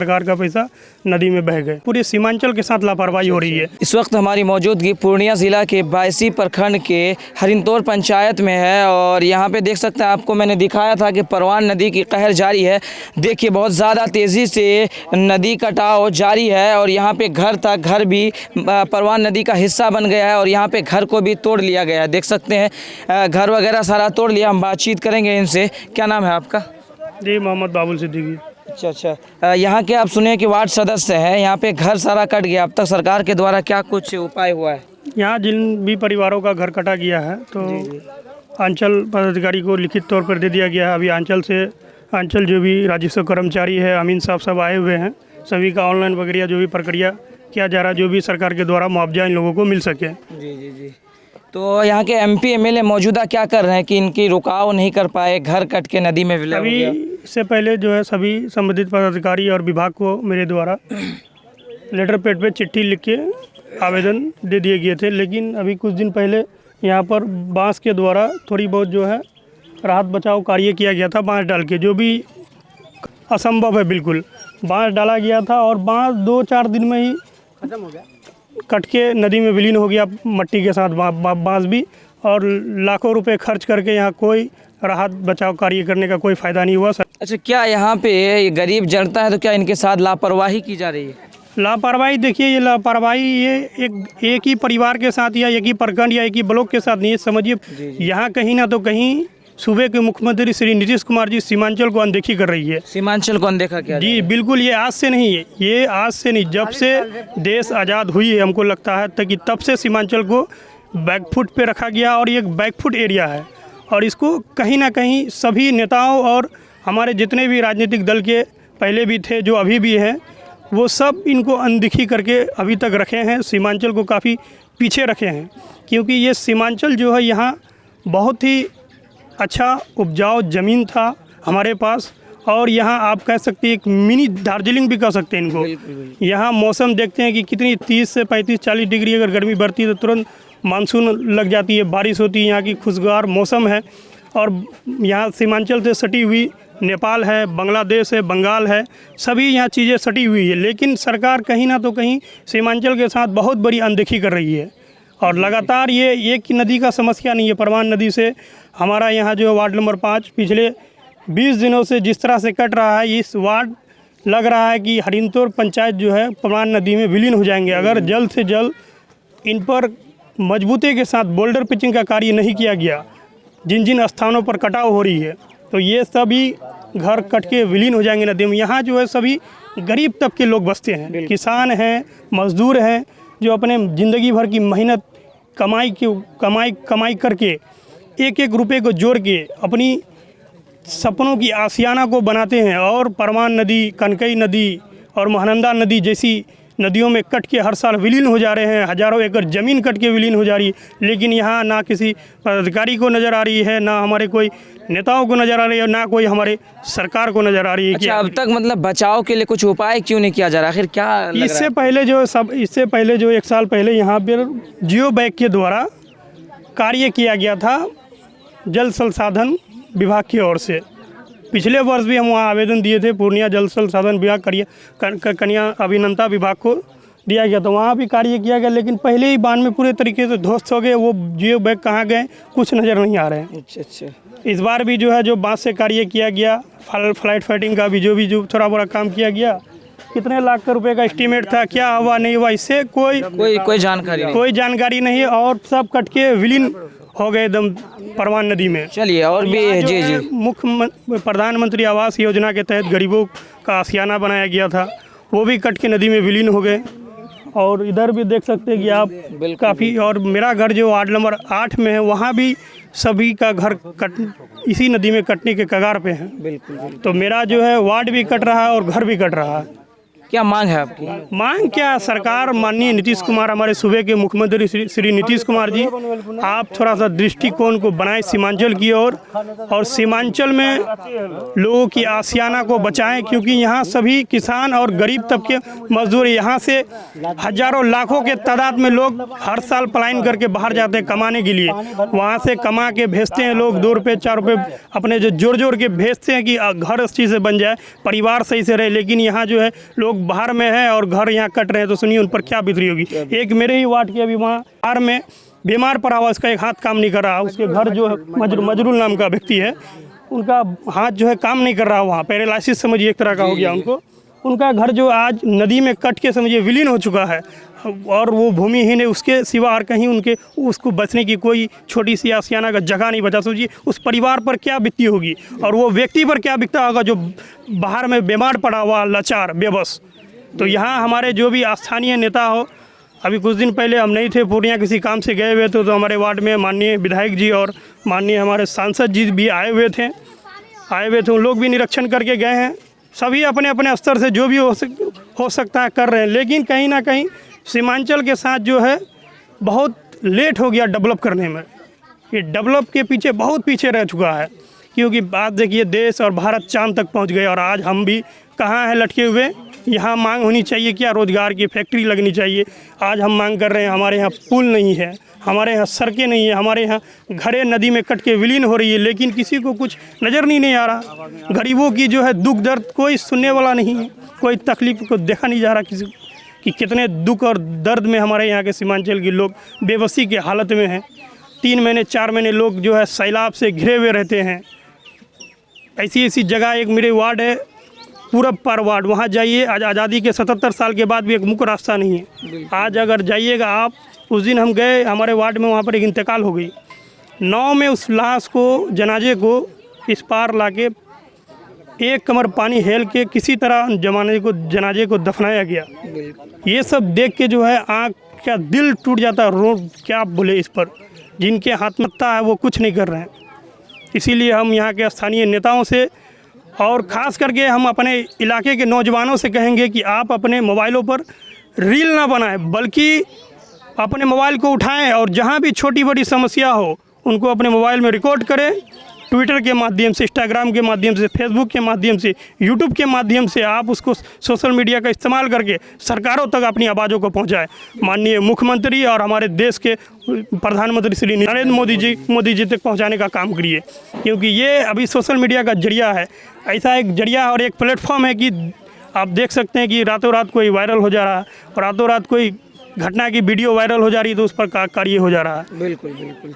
सरकार का पैसा नदी में बह गए। पूरे सीमांचल के साथ लापरवाही हो रही है। इस वक्त हमारी मौजूदगी पूर्णिया ज़िला के बायसी प्रखंड के हरिंतौर पंचायत में है और यहाँ पे देख सकते हैं, आपको मैंने दिखाया था कि परवान नदी की कहर जारी है। देखिए बहुत ज़्यादा तेज़ी से नदी कटाव जारी है और यहाँ पे घर भी परवान नदी का हिस्सा बन गया है और यहाँ पे घर को भी तोड़ लिया गया है। देख सकते हैं घर वगैरह सारा तोड़ लिया। हम बातचीत करेंगे इनसे। क्या नाम है आपका? जी, मोहम्मद बाबुल सिद्दीकी। अच्छा, यहाँ के आप सुने कि वार्ड सदस्य हैं, यहाँ पे घर सारा कट गया। अब तक सरकार के द्वारा क्या कुछ उपाय हुआ है? यहाँ जिन भी परिवारों का घर कटा गया है तो अंचल पदाधिकारी को लिखित तौर पर दे दिया गया है। अभी अंचल जो भी राजस्व कर्मचारी है, अमीन साहब सब आए हुए हैं। सभी का ऑनलाइन वगैरह जो भी प्रक्रिया किया जा रहा है, जो भी सरकार के द्वारा मुआवजा इन लोगों को मिल सके। जी। तो यहाँ के MP MLA मौजूदा क्या कर रहे हैं कि इनकी रुकाव नहीं कर पाए, घर कट के नदी में विलय हो गया? अभी से पहले जो है सभी संबंधित पदाधिकारी और विभाग को मेरे द्वारा लेटर पैड पे चिट्ठी लिख के आवेदन दे दिए गए थे, लेकिन अभी कुछ दिन पहले यहाँ पर बांस के द्वारा थोड़ी बहुत जो है राहत बचाव कार्य किया गया था, बांस डाल के, जो भी असंभव है। बिल्कुल बांस डाला गया था और बांस 2-4 दिन में ही खत्म हो गया, कट के नदी में विलीन हो गया मट्टी के साथ बांस भी। और लाखों रुपए खर्च करके यहाँ कोई राहत बचाव कार्य करने का कोई फ़ायदा नहीं हुआ। अच्छा, क्या यहाँ पे गरीब जनता है तो क्या इनके साथ लापरवाही की जा रही है? लापरवाही देखिए, ये लापरवाही ये एक ही परिवार के साथ या एक ही प्रखंड या एक ही ब्लॉक के साथ नहीं है। समझिए यहाँ कहीं ना तो कहीं सूबे के मुख्यमंत्री श्री नीतीश कुमार जी सीमांचल को अनदेखी कर रही है। सीमांचल को अनदेखा किया जी बिल्कुल। ये आज से नहीं है, ये आज से नहीं, जब से देश आज़ाद हुई है हमको लगता है कि तब से सीमांचल को बैकफुट पे रखा गया और ये एक बैकफुट एरिया है। और इसको कहीं ना कहीं सभी नेताओं और हमारे जितने भी राजनीतिक दल के पहले भी थे, जो अभी भी हैं, वो सब इनको अनदेखी करके अभी तक रखे हैं। सीमांचल को काफ़ी पीछे रखे हैं, क्योंकि ये सीमांचल जो है यहाँ बहुत ही अच्छा उपजाऊ ज़मीन था हमारे पास। और यहाँ आप कह सकते हैं एक मिनी दार्जिलिंग भी कह सकते हैं इनको। यहाँ मौसम देखते हैं कि कितनी 30 से 35-40 डिग्री अगर गर्मी बढ़ती है तो तुरंत मानसून लग जाती है, बारिश होती है। यहाँ की खुशगवार मौसम है। और यहाँ सीमांचल से सटी हुई नेपाल है, बांग्लादेश है, बंगाल है, सभी यहाँ चीज़ें सटी हुई है। लेकिन सरकार कहीं ना तो कहीं सीमांचल के साथ बहुत बड़ी अनदेखी कर रही है। और लगातार ये एक नदी का समस्या नहीं है, परवान नदी से हमारा यहाँ जो वार्ड नंबर 5 पिछले 20 दिनों से जिस तरह से कट रहा है, इस वार्ड लग रहा है कि हरिंतौर पंचायत जो है परवान नदी में विलीन हो जाएंगे अगर जल्द से जल्द इन पर मजबूती के साथ बोल्डर पिचिंग का कार्य नहीं किया गया। जिन जिन स्थानों पर कटाव हो रही है तो ये सभी घर कट के विलीन हो जाएंगे नदी में। यहाँ जो है सभी गरीब तबके के लोग बसते हैं, किसान हैं, मजदूर हैं, जो अपने ज़िंदगी भर की मेहनत कमाई करके एक एक रुपए को जोड़ के अपनी सपनों की आशियाना को बनाते हैं। और परवान नदी, कनकई नदी और महानंदा नदी जैसी नदियों में कट के हर साल विलीन हो जा रहे हैं। हज़ारों एकड़ ज़मीन कट के विलीन हो जा रही है। लेकिन यहाँ ना किसी पदाधिकारी को नज़र आ रही है, ना हमारे कोई नेताओं को नज़र आ रही है, ना कोई हमारे सरकार को नज़र आ रही है। अच्छा, अब तक मतलब बचाव के लिए कुछ उपाय क्यों नहीं किया जा रहा? आखिर क्या इससे पहले जो 1 साल पहले यहाँ पर जियो बैग के द्वारा कार्य किया गया था जल संसाधन विभाग की ओर से। पिछले वर्ष भी हम वहाँ आवेदन दिए थे, पूर्णिया जल संसाधन विभाग कन्या अभियंता विभाग को दिया गया था, वहाँ भी कार्य किया गया। लेकिन पहले ही बांध में पूरे तरीके से ध्वस्त हो गए। वो जियो बैग कहाँ गए कुछ नज़र नहीं आ रहे हैं। अच्छा। इस बार भी जो है जो बांस से कार्य किया गया, फ्लाइट फाइटिंग का भी जो थोड़ा बड़ा काम किया गया, कितने लाख का रुपए का एस्टीमेट था, क्या हुआ नहीं हुआ, इससे कोई जानकारी नहीं है। और सब कट के विलीन हो गए एकदम परवान नदी में। चलिए, और भी जी मुख्य प्रधानमंत्री आवास योजना के तहत गरीबों का आशियाना बनाया गया था, वो भी कट के नदी में विलीन हो गए। और इधर भी देख सकते हैं कि आप काफ़ी, और मेरा घर जो वार्ड नंबर 8 में है, वहाँ भी सभी का घर इसी नदी में कटने के कगार पे है। बिल्कुल। तो मेरा जो है वार्ड भी कट रहा है और घर भी कट रहा है। क्या मांग है आपकी? मांग क्या, सरकार माननीय नीतीश कुमार, हमारे सूबे के मुख्यमंत्री श्री नीतीश कुमार जी, आप थोड़ा सा दृष्टिकोण को बनाएं सीमांचल की ओर, और सीमांचल में लोगों की आशियाना को बचाएं, क्योंकि यहाँ सभी किसान और गरीब तबके मजदूर, यहाँ से हजारों लाखों के तादाद में लोग हर साल पलायन करके बाहर जाते हैं कमाने के लिए। वहाँ से कमा के भेजते हैं लोग, 2 रुपये 4 रुपये अपने जो जोड़ जोड़ के भेजते हैं कि घर अच्छी से बन जाए, परिवार सही से रहे। लेकिन यहाँ जो है लोग बाहर में है और घर यहाँ कट रहे हैं, तो सुनिए उन पर क्या बीत रही होगी। एक मेरे ही वार्ड के अभी वहाँ बाहर में बीमार पड़ा हुआ, उसका एक हाथ काम नहीं कर रहा, उसके घर जो है मजरूल नाम का व्यक्ति है, उनका हाथ जो है काम नहीं कर रहा, वहाँ पैरालिसिस समझिए एक तरह का हो गया उनको। उनका घर जो आज नदी में कट के समझिए विलीन हो चुका है, और वो भूमिहीन है, उसके सिवा और कहीं उनके उसको बचने की कोई छोटी सी आशियाना का जगह नहीं बचा। सोचिए उस परिवार पर क्या बीती होगी, और वो व्यक्ति पर क्या बीतता होगा जो बाहर में बीमार पड़ा हुआ, लाचार, बेबस। तो यहाँ हमारे जो भी स्थानीय नेता हो, अभी कुछ दिन पहले हम नहीं थे पूर्णिया, किसी काम से गए हुए थे, तो हमारे वार्ड में माननीय विधायक जी और माननीय हमारे सांसद जी भी आए हुए थे, उन लोग भी निरीक्षण करके गए हैं। सभी अपने अपने स्तर से जो भी हो सकता है कर रहे हैं, लेकिन कहीं ना कहीं सीमांचल के साथ जो है बहुत लेट हो गया डेवलप करने में। ये डेवलप के पीछे बहुत पीछे रह चुका है, क्योंकि बात देखिए देश और भारत चांद तक पहुंच गए, और आज हम भी कहाँ हैं लटके हुए। यहाँ मांग होनी चाहिए क्या, रोज़गार की फैक्ट्री लगनी चाहिए। आज हम मांग कर रहे हैं, हमारे यहाँ पुल नहीं है, हमारे यहाँ सड़कें नहीं है, हमारे यहाँ घरें नदी में कट के विलीन हो रही है, लेकिन किसी को कुछ नज़र नहीं आ रहा। गरीबों की जो है दुख दर्द कोई सुनने वाला नहीं है, कोई तकलीफ को देखा नहीं जा रहा किसी को, कि कितने दुख और दर्द में हमारे यहाँ के सीमांचल के लोग बेबसी की हालत में हैं। 3 महीने 4 महीने लोग जो है सैलाब से घिरे हुए रहते हैं। ऐसी जगह एक मेरे वार्ड है, पूरब पार वार्ड, वहाँ जाइए, आज आज़ादी के 77 साल के बाद भी एक मुख्य रास्ता नहीं है। आज अगर जाइएगा आप, उस दिन हम गए हमारे वार्ड में, वहाँ पर एक इंतकाल हो गई, नाव में उस लाश को, जनाजे को इस पार लाके 1 कमर पानी हेल के किसी तरह जनाजे को दफनाया गया। ये सब देख के जो है आँख क्या दिल टूट जाता है, रो क्या बोले इस पर। जिनके हाथ में है वो कुछ नहीं कर रहे हैं। इसीलिए हम यहाँ के स्थानीय नेताओं से और ख़ास करके हम अपने इलाके के नौजवानों से कहेंगे कि आप अपने मोबाइलों पर रील ना बनाएं, बल्कि अपने मोबाइल को उठाएं और जहां भी छोटी बड़ी समस्या हो उनको अपने मोबाइल में रिकॉर्ड करें। ट्विटर के माध्यम से, इंस्टाग्राम के माध्यम से, फेसबुक के माध्यम से, यूट्यूब के माध्यम से आप उसको सोशल मीडिया का इस्तेमाल करके सरकारों तक अपनी आवाज़ों को पहुंचाएं। माननीय मुख्यमंत्री और हमारे देश के प्रधानमंत्री श्री नरेंद्र मोदी जी तक पहुंचाने का काम करिए, क्योंकि ये अभी सोशल मीडिया का जरिया है, ऐसा एक जरिया और एक प्लेटफॉर्म है कि आप देख सकते हैं कि रातों रात कोई वायरल हो जा रहा है, और रातों रात कोई घटना की वीडियो वायरल हो जा रही है तो उस पर कार्य हो जा रहा है। बिल्कुल बिल्कुल।